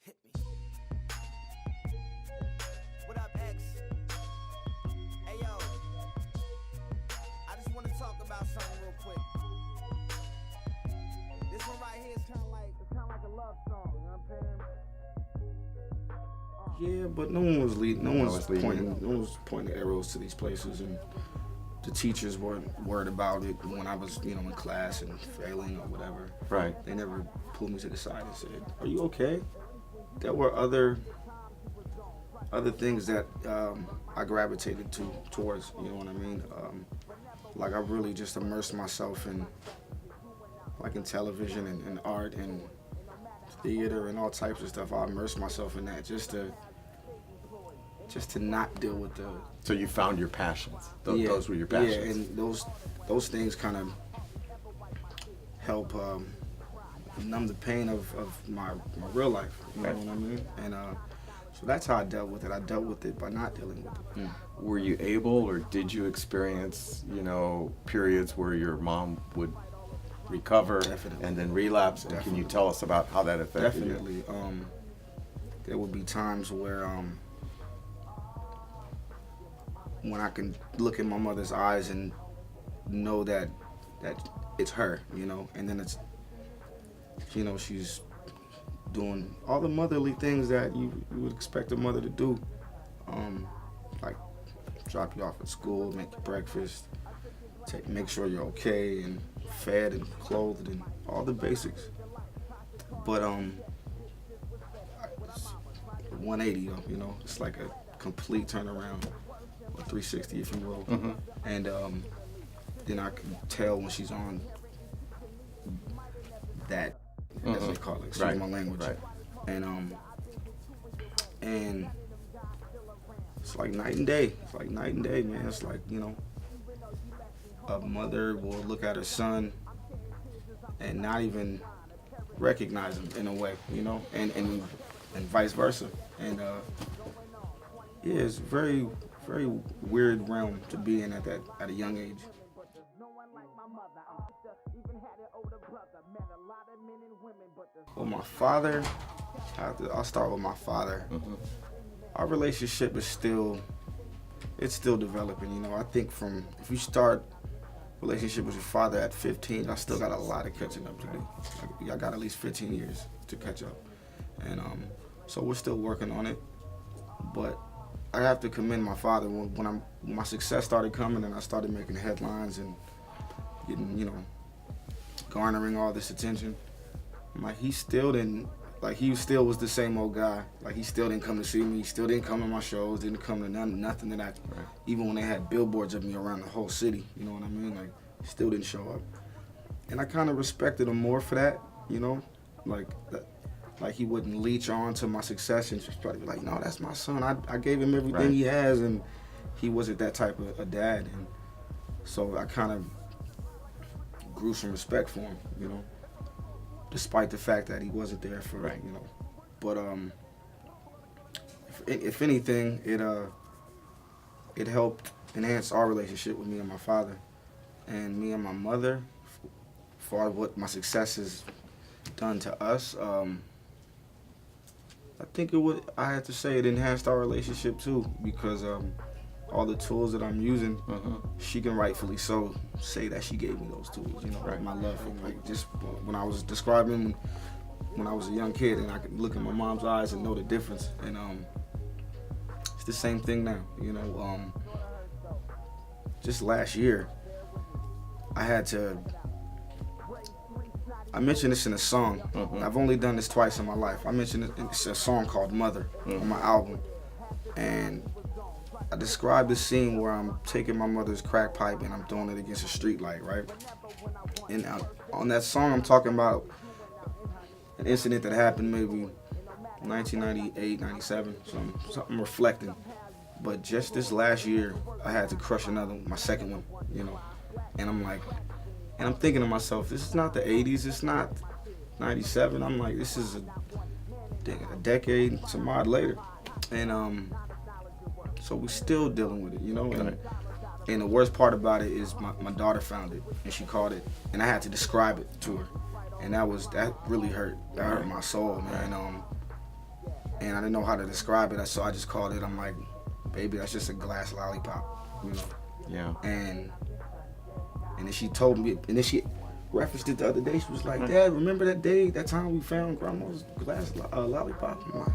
Hit me. What up, X? Hey, yo. I just want to talk about something real quick. This one right here is kind of like a love song, you know what I'm saying? Yeah, but no one was leading. No one was pointing arrows to these places, and the teachers weren't worried about it when I was, in class and failing or whatever. Right. They never pulled me to the side and said, "Are you okay?" There were other things that I gravitated towards. You know what I mean? Like I really just immersed myself in television and art and theater and all types of stuff. I immersed myself in that just to not deal with the. So you found your passions. Those were your passions. Yeah, and those things kind of help numb the pain of my real life. You know what I mean? And so that's how I dealt with it. I dealt with it by not dealing with it. Were you able, or did you experience, periods where your mom would recover Definitely. and then relapse? And can you tell us about how that affected you? Definitely. There would be times where when I can look in my mother's eyes and know that it's her, and then it's, she's doing all the motherly things that you would expect a mother to do, like drop you off at school, make you breakfast, make sure you're okay and fed and clothed and all the basics. But it's 180, it's like a complete turnaround, or 360 if you will. Mm-hmm. And then I can tell when she's on that, as they call it, excuse my language. Right. And it's like night and day. It's like night and day, man. It's like, a mother will look at her son and not even recognize him in a way, and vice versa. And yeah, it's very, very weird realm to be in at a young age. Well, my father, I'll start with my father. Mm-hmm. Our relationship is still developing. I think if you start relationship with your father at 15, I still got a lot of catching up to do. I got at least 15 years to catch up, and so we're still working on it. But I have to commend my father when my success started coming and I started making headlines and getting, garnering all this attention. He still didn't, he still was the same old guy. He still didn't come to see me. He still didn't come to my shows. Didn't come to nothing that even when they had billboards of me around the whole city. You know what I mean? Still didn't show up. And I kind of respected him more for that. He wouldn't leech on to my success and just probably be like, no, that's my son. I gave him everything he has, and he wasn't that type of a dad. And so I kind of grew some respect for him, despite the fact that he wasn't there for, But if anything, it helped enhance our relationship with me and my father, and me and my mother, for what my success has done to us. I think I have to say it enhanced our relationship too, because all the tools that I'm using, she can rightfully so say that she gave me those tools, my love for just when I was describing when I was a young kid and I could look in my mom's eyes and know the difference, and it's the same thing now, just last year I mentioned this in a song. I've only done this twice in my life. I mentioned it's a song called Mother on my album, and I described this scene where I'm taking my mother's crack pipe and I'm throwing it against a street light, right? And on that song, I'm talking about an incident that happened maybe 1998, 97, something reflecting. But just this last year, I had to crush my second one, And I'm thinking to myself, this is not the 80s, it's not 97. I'm like, this is a decade, some odd later. And so we're still dealing with it, And the worst part about it is my daughter found it, and she called it, and I had to describe it to her. And that really hurt. That hurt my soul, man. And I didn't know how to describe it, so I just called it. I'm like, baby, that's just a glass lollipop, you know. Yeah. And then she told me, and then she referenced it the other day. She was like, Dad, remember that day, that time we found Grandma's glass lollipop? I'm like,